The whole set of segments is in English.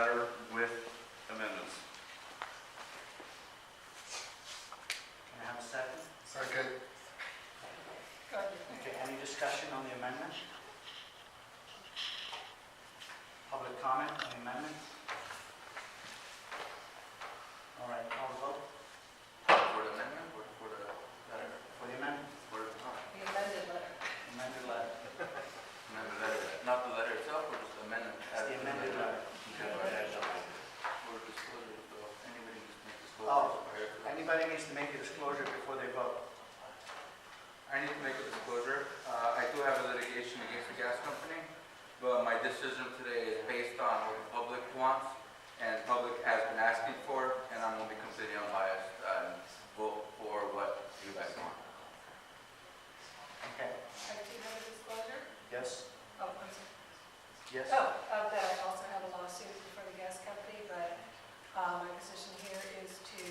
letter with amendments. Can I have a second? Second. Okay, any discussion on the amendment? Public comment on the amendment? All right, call the vote For the amendment or for the letter? for the amendment. For the The amended letter. Amended letter. amendment letter, not the letter itself, or just the amendment? It's the amended letter. Or disclosure, so anybody just make disclosure. Oh, anybody needs to make a disclosure before they vote. I need to make a disclosure. I do have a litigation against the gas company, but my decision today is based on what the public wants, and the public has been asking for, and I'm going to be completely unbiased and vote for what you guys want. Okay, I do have a disclosure. yes? Oh, I'm sorry. Yes? That I also have a lawsuit before the gas company, but my position here is to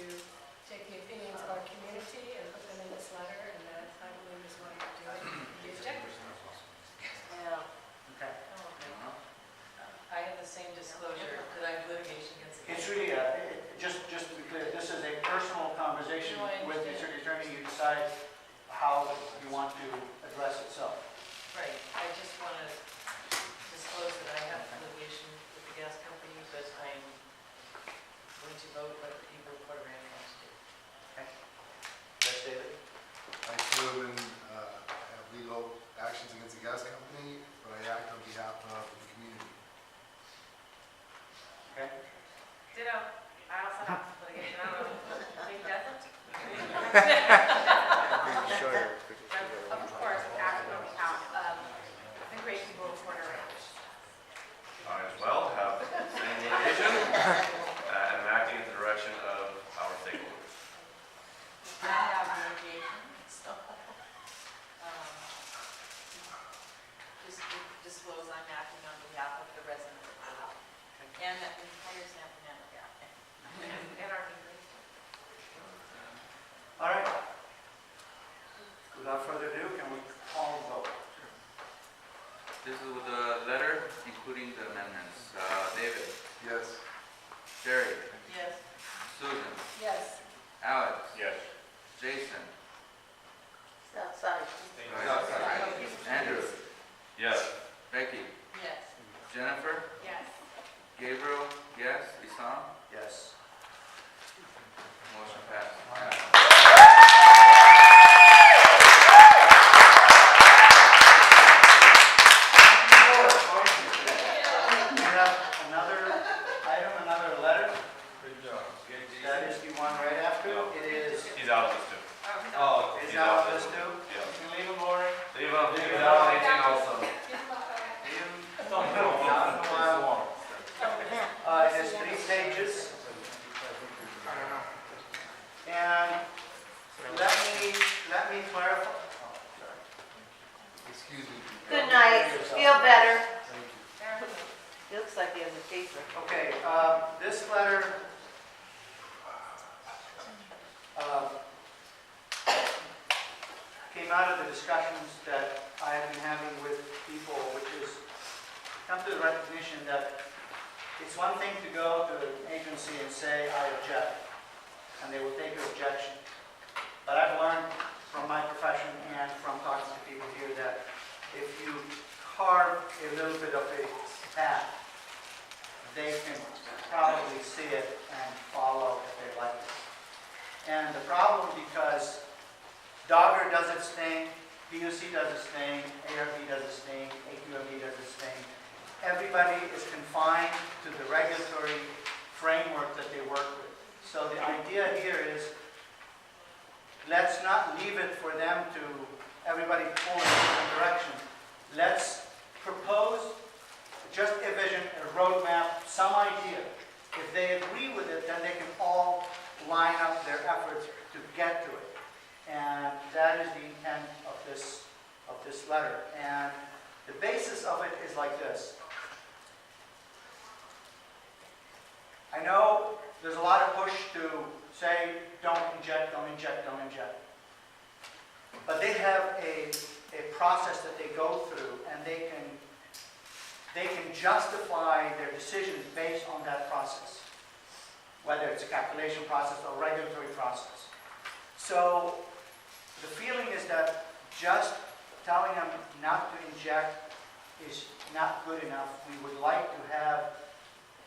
take the opinions of our community and put them in this letter, and that I believe is what I'm doing. The objectors. Yeah, Okay. I have the same disclosure that I have litigation against the It's really, just to be clear, this is a personal conversation No, I with the understand. city attorney. You decide how you want to address it, so. Right, I just want to disclose that I have litigation with the gas company, but I'm going to vote what the people of Port Arthur want to do. Yes, David? I too have legal actions against the gas company, but I act on behalf of the community. Okay. Ditto. I also have litigation. I don't know. Big doesn't? Of course, acting on behalf of the great people of Porter Ranch. I as well have the same litigation, and I'm acting in the direction of our stakeholders. I have litigation. Just to disclose I'm acting on behalf of the residents of the house and the entire San Fernando County. And our neighbors. All right. Without further ado, can we call the vote? This is with the letter, including the amendments. David, Yes. Jerry, Yes. Susan, Yes. Alex, Yes. Jason, It's outside. Andrew, Yes. Becky, Yes. Jennifer, Yes. Gabriel, yes, Isam, Yes. motion passed. All right. We have another item, another letter. That is the one right after. It is, He's out of this too. Oh, is He's out out. of this too? Yeah. You can leave him, Lori. Leave him, he's out on 18 also. Not in a while. It has 3 pages. And let me clarify. Oh, sorry. Excuse me. Good night, feel better. Thank you. It looks like he has a fever. Okay, this letter came out of the discussions that I have been having with people, which is come to the recognition that it's one thing to go to an agency and say, I object, and they will take your objection. But I've learned from my profession and from talking to people here that if you carve a little bit of a path, they can probably see it and follow if they like it. And the problem, because Dogger does its thing, PUC does its thing, ARB does its thing, AQMD does its thing, everybody is confined to the regulatory framework that they work with. So the idea here is, let's not leave it for them to, everybody pull in a different direction. Let's propose just a vision, a roadmap, some idea. If they agree with it, then they can all line up their efforts to get to it. And that is the intent of this letter. And the basis of it is like this. I know there's a lot of push to say, don't inject, don't inject, don't inject. But they have a process that they go through, and they can they can justify their decisions based on that process, whether it's a calculation process or regulatory process. So the feeling is that just telling them not to inject is not good enough. We would like to have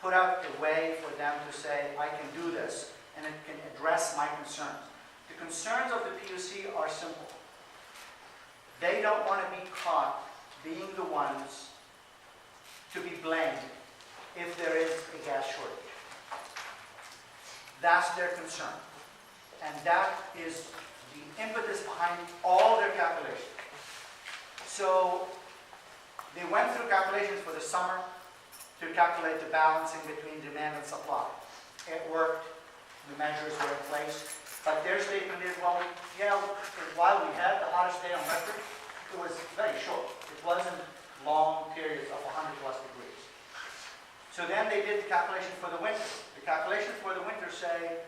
put out a way for them to say, I can do this, and it can address my concerns. The concerns of the PUC are simple. They don't want to be caught being the ones to be blamed if there is a gas shortage. That's their concern. And that is the impetus behind all their calculations. So they went through calculations for the summer to calculate the balancing between demand and supply. It worked. The measures were in place. But their statement is, well, yeah, while we had the hottest day on record, it was very short. It wasn't long periods of 100+ degrees. So then they did the calculation for the winter. The calculations for the winter say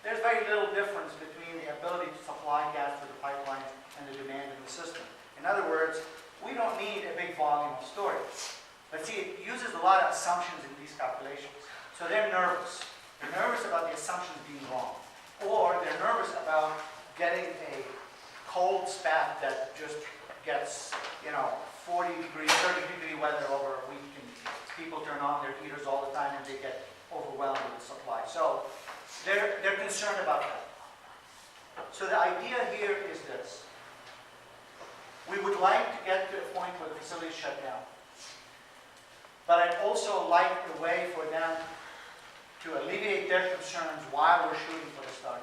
there's very little difference between the ability to supply gas through the pipelines and the demand in the system. In other words, we don't need a big volume of storage. But see, it uses a lot of assumptions in these calculations. So they're nervous. They're nervous about the assumptions being wrong. Or they're nervous about getting a cold spat that just gets, 40 degree, 30 degree weather over a week, and people turn on their heaters all the time and they get overwhelmed with the supply. So they're concerned about that. So the idea here is this. We would like to get to a point where the facility is shut down. But I'd also like a way for them to alleviate their concerns while we're shooting for the start.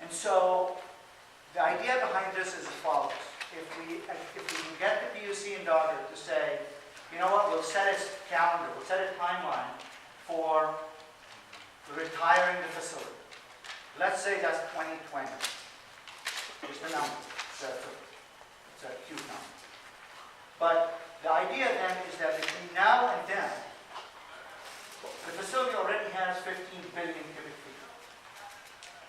And so the idea behind this is as follows. If we can get the PUC and Dogger to say, you know what, we'll set a calendar, we'll set a timeline for retiring the facility. Let's say that's 2020. Just a number. It's a cute number. But the idea then is that between now and then, the facility already has 15 billion cubic feet.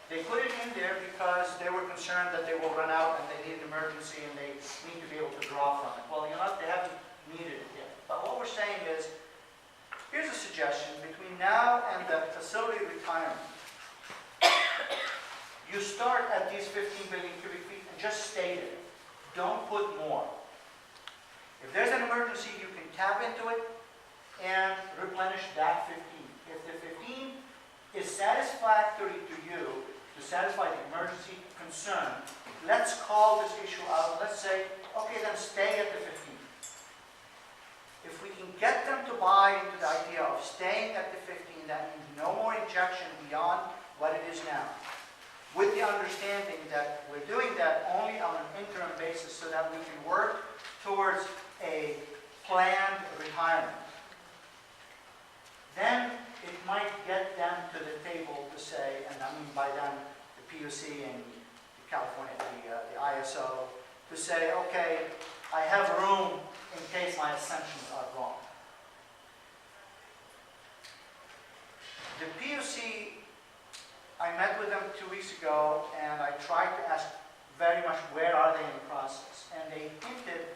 They put it in there because they were concerned that they will run out and they need an emergency and they need to be able to draw from it. Well, they haven't needed it yet. But what we're saying is, here's a suggestion. Between now and the facility retirement, you start at these 15 billion cubic feet and just stay there. Don't put more. If there's an emergency, you can tap into it and replenish that 15. If the 15 is satisfactory to you, to satisfy the emergency concern, let's call this issue out. Let's say, okay, then stay at the 15. If we can get them to buy into the idea of staying at the 15, that means no more injection beyond what it is now, with the understanding that we're doing that only on an interim basis so that we can work towards a planned retirement. Then it might get them to the table to say, and I mean by them, the PUC and California, the ISO, to say, okay, I have room in case my assumptions are wrong. The PUC, I met with them 2 weeks ago, and I tried to ask very much where are they in the process. And they hinted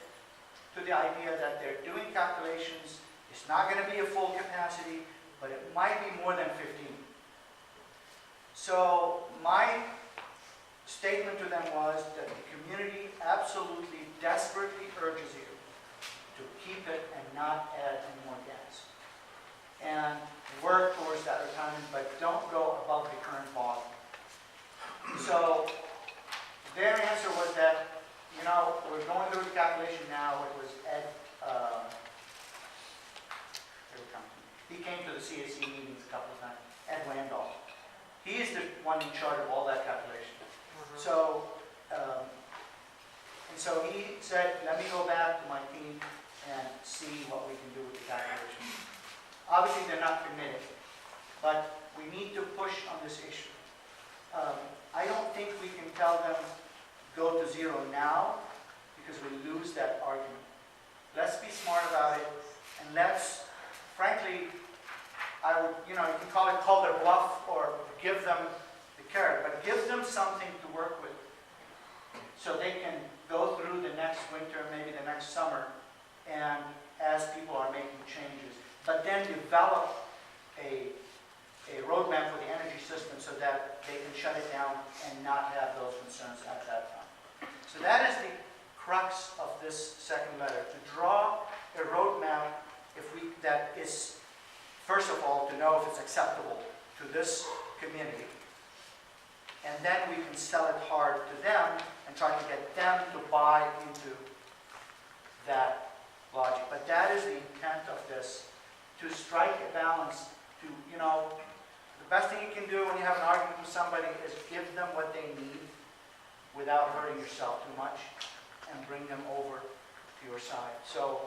to the idea that they're doing calculations. It's not going to be a full capacity, but it might be more than 15. So my statement to them was that the community absolutely desperately urges you to keep it and not add any more gas. And work towards that retirement, but don't go above the current volume. So their answer was that, we're going through the calculation now. It was Ed, he came to the CAC meetings a couple of times, Ed Randolph. He is the one in charge of all that calculation. So, and so he said, let me go back to my team and see what we can do with the calculation. Obviously, they're not committed, but we need to push on this issue. I don't think we can tell them go to zero now because we lose that argument. Let's be smart about it, and let's, frankly, I would, you can call their bluff or give them the carrot, but give them something to work with so they can go through the next winter, maybe the next summer, and as people are making changes, but then develop a roadmap for the energy system so that they can shut it down and not have those concerns at that time. So that is the crux of this second letter, to draw a roadmap that is, first of all, to know if it's acceptable to this community, and then we can sell it hard to them and try to get them to buy into that logic. But that is the intent of this, to strike a balance, to, the best thing you can do when you have an argument with somebody is give them what they need without hurting yourself too much and bring them over to your side. So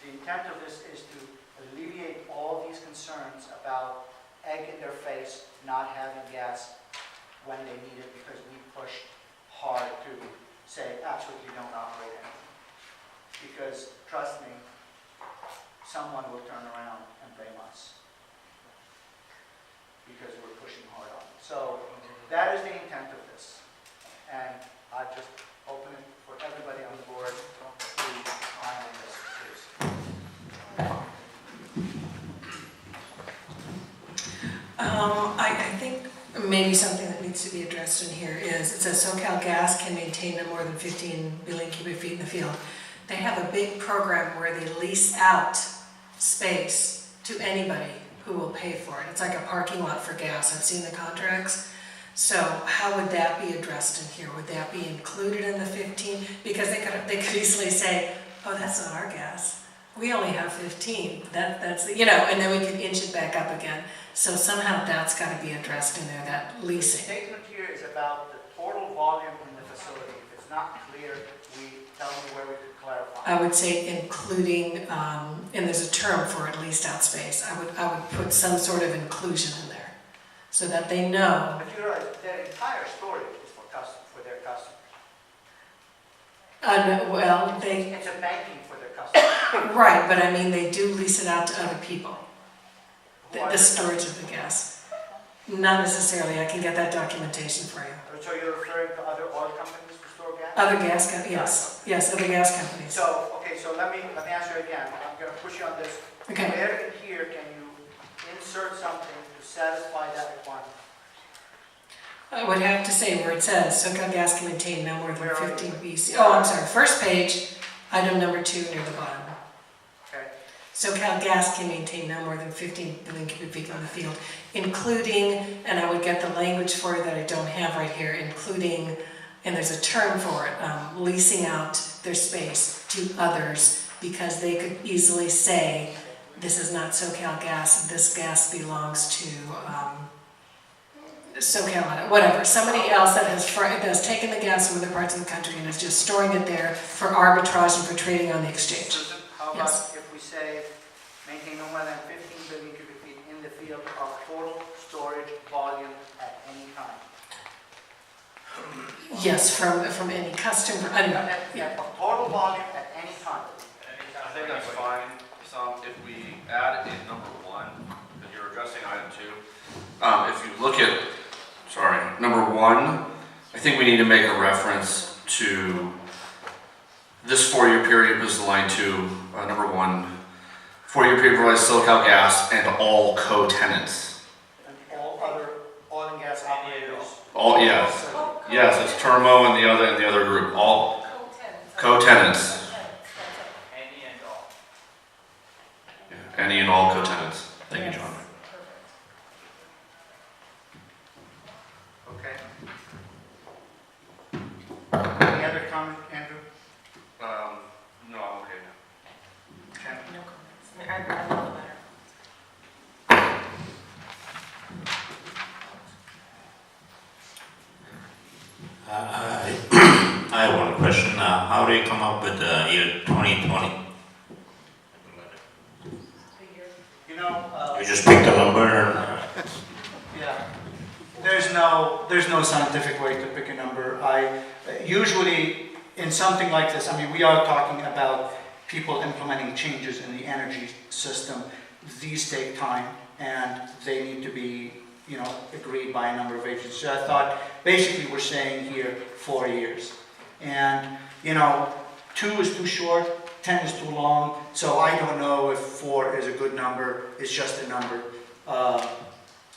the intent of this is to alleviate all these concerns about egg in their face, not having gas when they need it, because we pushed hard to say absolutely don't operate anything. Because trust me, someone will turn around and blame us because we're pushing hard on it. So that is the intent of this. And I just open it for everybody on the board to chime in this, please. I think maybe something that needs to be addressed in here is, it says SoCal Gas can maintain no more than 15 billion cubic feet in the field. They have a big program where they lease out space to anybody who will pay for it. It's like a parking lot for gas. I've seen the contracts. So how would that be addressed in here? Would that be included in the 15? Because they could easily say, oh, that's not our gas. We only have 15. That's and then we could inch it back up again. So somehow that's got to be addressed in there, that The leasing. statement here is about the total volume in the facility. If it's not clear, tell me where we could clarify. I would say including, and there's a term for it, leased out space. I would put some sort of inclusion in there so that they know. But you're right, their entire storage is for their customers. Well, It's a banking for their customers. right, but I mean, they do lease it out to other people, Who are the their storage of the gas. Not necessarily, I can get that documentation for you. customers? So you're referring to other oil companies to store gas? Other gas, yes, other gas companies. So, okay, so let me answer again. I'm going to push you on this. Okay. Where in here can you insert something to satisfy that requirement? I would have to say where it says SoCal Gas can maintain no more than Where are you? 15 BC. Oh, I'm sorry, first page, item number 2 near the bottom. Okay. SoCal Gas can maintain no more than 15 billion cubic feet on the field, including, and I would get the language for it that I don't have right here, including, and there's a term for it, leasing out their space to others, because they could easily say, this is not SoCal Gas, this gas belongs to SoCal, whatever, somebody else that has taken the gas from other parts of the country and is just storing it there for arbitrage and for trading on the exchange. Susan, how about Yes. if we say maintain no more than 15 billion cubic feet in the field of total storage volume at any time? Yes, from any customer, I don't know. Of total volume at any time. I think that's fine. If we add in number 1, that you're addressing item 2, if you look at, number 1, I think we need to make a reference to this 4-year period was line 2, number 1. 4-year period provides SoCal Gas and all co-tenants. And all other oil and gas operators. All, yes. Yes, it's Termo and the other group. All co-tenants. Any and all. Yeah, any and all co-tenants. Thank you, John. Okay. Any other comment, Andrew? No, I'm okay now. Ken? No comments. I love the letter. I have one question. How do you come up with the year 2020? You know, You just picked a number and... yeah, there's no scientific way to pick a number. Usually in something like this, I mean, we are talking about people implementing changes in the energy system. These take time and they need to be, agreed by a number of agencies. So I thought, basically we're saying here 4 years. And, 2 is too short. 10 is too long, so I don't know if 4 is a good number, it's just a number.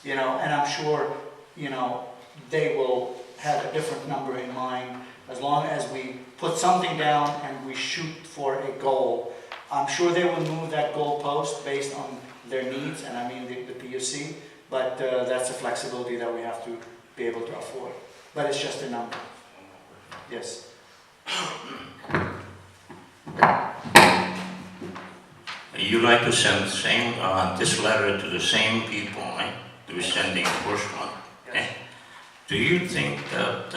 You know, and I'm sure, you know, they will have a different number in mind as long as we put something down and we shoot for a goal. I'm sure they will move that goal post based on their needs, and I mean the PUC, but that's a flexibility that we have to be able to afford. But it's just a number. Yes. You like to send this letter to the same people, right? To sending the first one. Okay? Do you think that,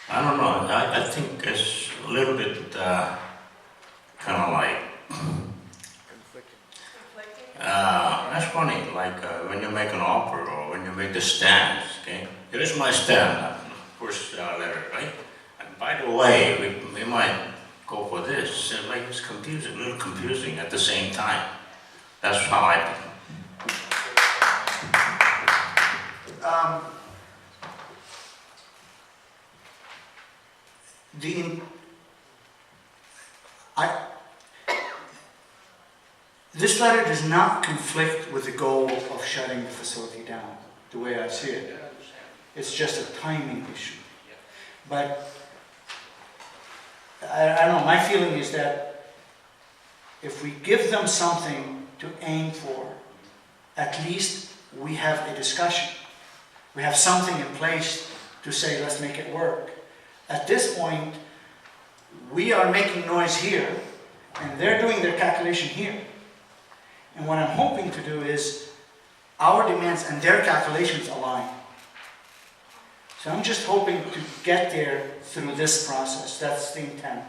I don't know, I think it's a little bit kind of like, that's funny, like when you make an offer or when you make the stands, okay? Here is my stand, first letter, right? And by the way, we might go for this. Like it's confusing, a little confusing at the same time. That's how I think. This letter does not conflict with the goal of shutting the facility down, the way I see it. It's just a timing issue. But I don't know, my feeling is that if we give them something to aim for, at least we have a discussion. We have something in place to say, let's make it work. At this point, we are making noise here, and they're doing their calculation here. And what I'm hoping to do is our demands and their calculations align. So I'm just hoping to get there through this process. That's the intent.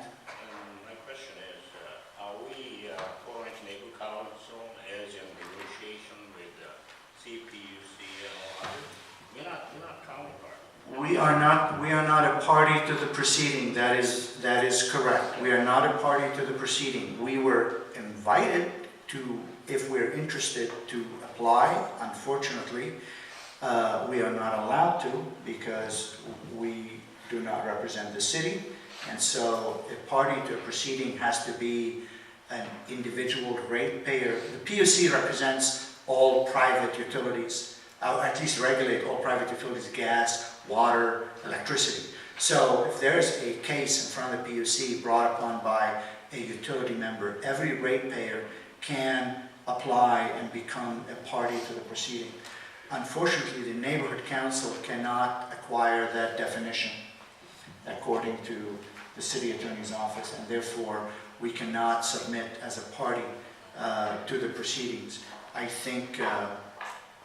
My question is, are we following legal counsel as in negotiation with CPUC and all others? We're not counterpart. We are not a party to the proceeding. That is correct. We are not a party to the proceeding. We were invited to, if we're interested, to apply. Unfortunately, we are not allowed to because we do not represent the city. And so a party to a proceeding has to be an individual ratepayer. The PUC represents all private utilities, at least regulate all private utilities, gas, water, electricity. So if there's a case in front of the PUC brought upon by a utility member, every ratepayer can apply and become a party to the proceeding. Unfortunately, the neighborhood council cannot acquire that definition according to the city attorney's office, and therefore we cannot submit as a party to the proceedings. I think I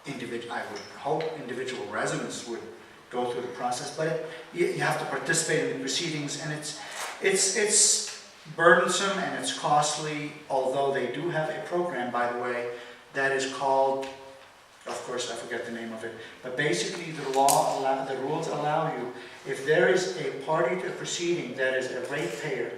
would hope individual residents would go through the process, but you have to participate in the proceedings, and it's burdensome and it's costly, although they do have a program, by the way, that is called, of course I forget the name of it, but basically the rules allow you, if there is a party to a proceeding that is a ratepayer,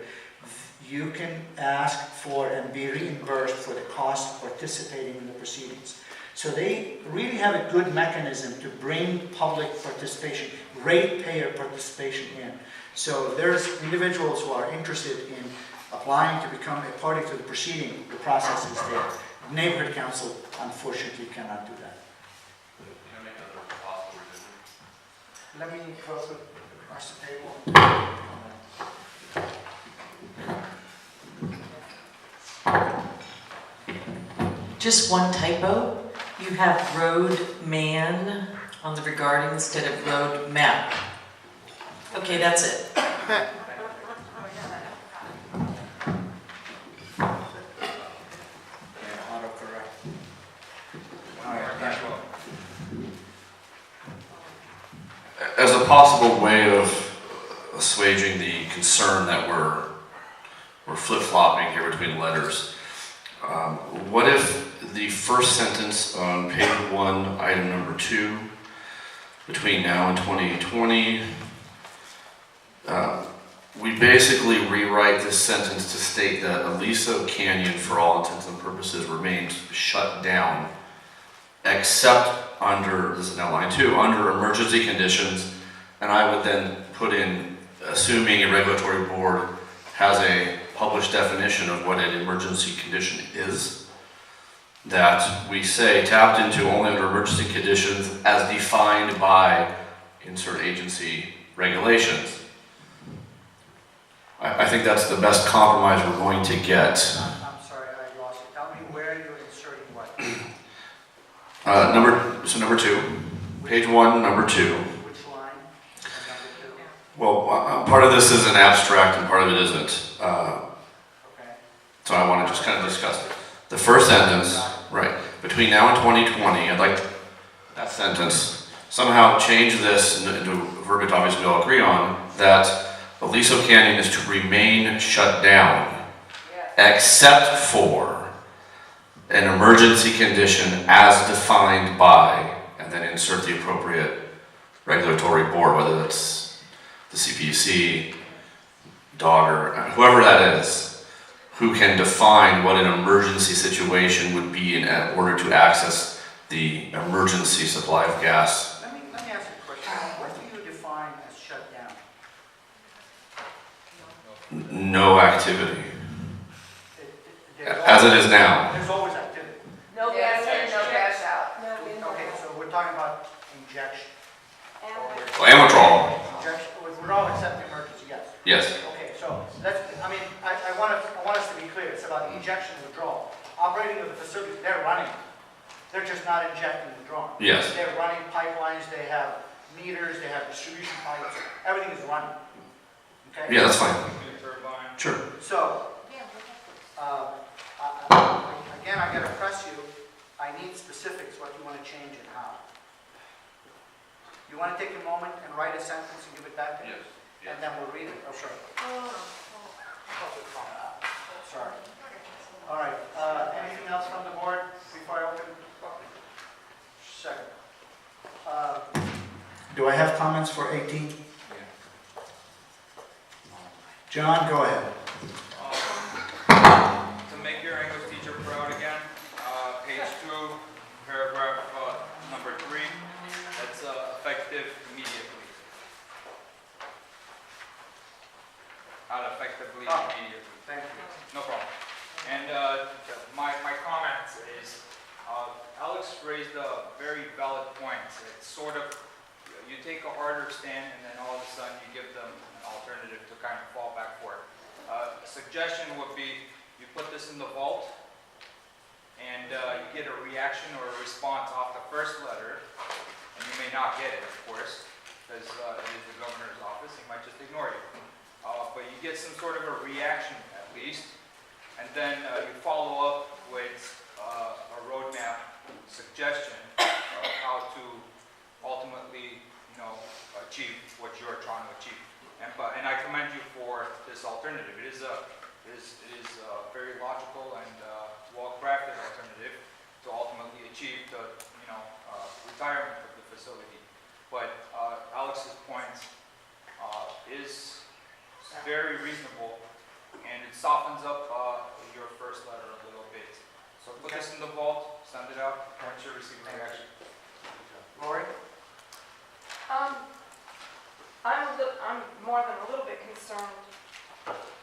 you can ask for and be reimbursed for the cost of participating in the proceedings. So they really have a good mechanism to bring public participation, ratepayer participation in. So there's individuals who are interested in applying to become a party to the proceeding. The process is there. The neighborhood council, unfortunately, cannot do that. Can I make another possible revision? Let me go across the table. Just one typo. You have road man on the regarding instead of road map. Okay, that's it. As a possible way of assuaging the concern that we're flip-flopping here between letters, what if the first sentence on page 1, item number 2, between now and 2020, we basically rewrite this sentence to state that Aliso Canyon, for all intents and purposes, remains shut down, except under, this is now line 2, under emergency conditions, and I would then put in, assuming a regulatory board has a published definition of what an emergency condition is, that we say tapped into only under emergency conditions as defined by insert agency regulations. I think that's the best compromise we're going to get. I'm sorry, I lost it. Tell me where you're inserting what. Number 2, page 1, number 2. Which line? And number 2? Well, part of this is an abstract and part of it isn't. Okay. So I want to just kind of discuss it. The first sentence, right, between now and 2020, I'd like that sentence, somehow change this into verbiage obviously we all agree on, that Aliso Canyon is to remain shut down, except for an emergency condition as defined by, and then insert the appropriate regulatory board, whether that's the CPUC, DOG, or whoever that is, who can define what an emergency situation would be in order to access the emergency supply of gas. Let me ask you a question. What do you define as shut down? No activity, There's as it always- is now. There's always activity. No gas in, no gas out. No, we Okay, so we're talking about injection. Well, and withdrawal, Injection, withdrawal except emergency, yes. yes. Okay, so let's, I want us to be clear. It's about injection and withdrawal. Operating of the facility, they're running. They're just not injecting and withdrawing. Yes. They're running pipelines, they have meters, they have distribution pipes, everything is running. Okay? Yeah, that's fine. Sure. So, again, I gotta press you, I need specifics, what you wanna change and how. You wanna take a moment and write a sentence and give it back to me? Yes. And then we'll read it, okay. Sorry. All right, anything else from the board before I open? Second. Do I have comments for 18? John, go ahead. To make your English teacher proud again, page 2, paragraph number 3, that's effective immediately. Not effectively immediately. Thank you. No problem. And my comment is, Alex raised a very valid point. It's sort of, you take a harder stand and then all of a sudden you give them an alternative to kind of fall back for. A suggestion would be, you put this in the vault and you get a reaction or a response off the first letter, and you may not get it, of course, because it is the governor's office, he might just ignore you. But you get some sort of a reaction at least, and then you follow up with a roadmap suggestion of how to ultimately, achieve what you're trying to achieve. And I commend you for this alternative. It is a very logical and well-crafted alternative to ultimately achieve the retirement of the facility. But Alex's point is very reasonable, and it softens up your first letter a little bit. So put this in the vault, send it out, and you should receive a reaction. Lori? I'm more than a little bit concerned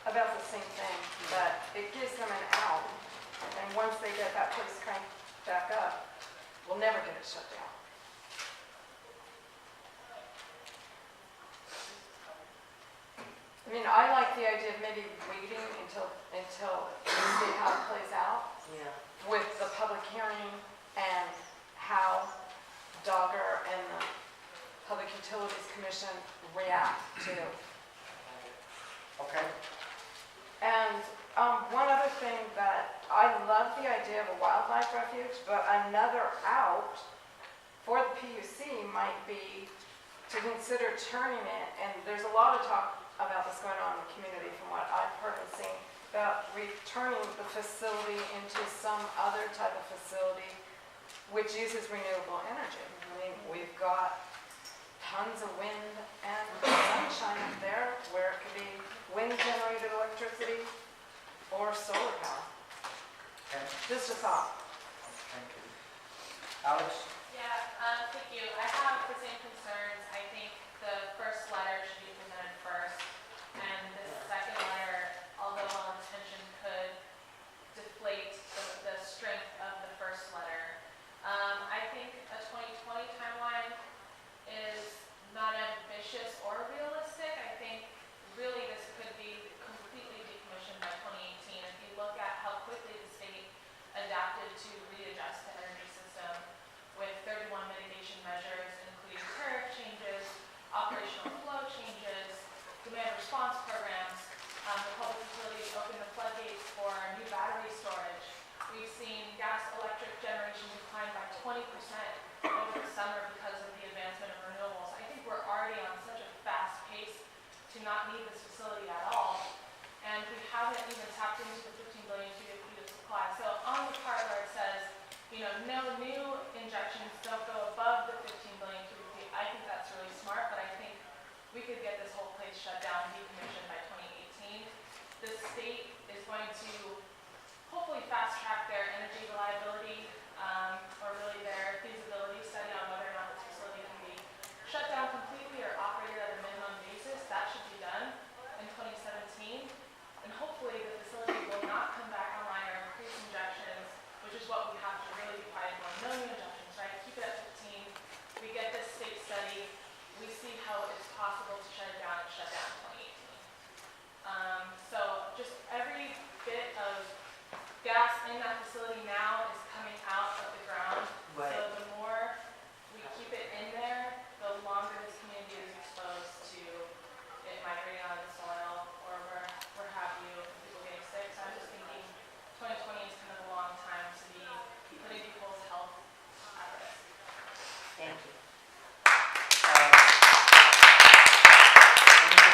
about the same thing, that it gives them an out, and once they get that place cranked back up, we'll never get it shut down. I mean, I like the idea of maybe waiting until we see how it plays out with the public hearing and how Dogger and the Public Utilities Commission react to. Okay. And one other thing that I love the idea of a wildlife refuge, but another out for the PUC might be to consider turning it, and there's a lot of talk about this going on in the community from what I've heard and seen, about returning the facility into some other type of facility which uses renewable energy. I mean, we've got tons of wind and sunshine up there where it could be wind-generated electricity or solar power. Okay. Just a thought. Thank you. Alex? Yeah, thank you. I have the same concerns. I think the first letter should be presented first, and the second letter, although well-intended, over the summer because of the advancement of renewables. I think we're already on such a fast pace to not need this facility at all. And we haven't even tapped into the 15 billion cubic feet of supply. So on the part where it says, you know, no new injections, don't go above the 15 billion cubic feet, I think that's really smart, but I think we could get this whole place shut down and decommissioned by 2018. The state is going to hopefully fast track their energy reliability, or really their feasibility study on whether or not this facility can be shut down completely or operated at a minimum basis. That should be done in 2017. And hopefully the facility will not come back online or increase injections, which is what we have to really be fighting for. No new injections, right? Keep it at 15. We get this state study. We see how it's possible to shut it down and shut down in 2018. So just every bit of gas in that facility now is coming out of the ground. Right. So the more we keep it in there, the longer this community is exposed to it migrating out of the soil or where have you, people getting sick. So I'm just thinking 2020 is kind of a long time to be putting people's health at risk. Thank you.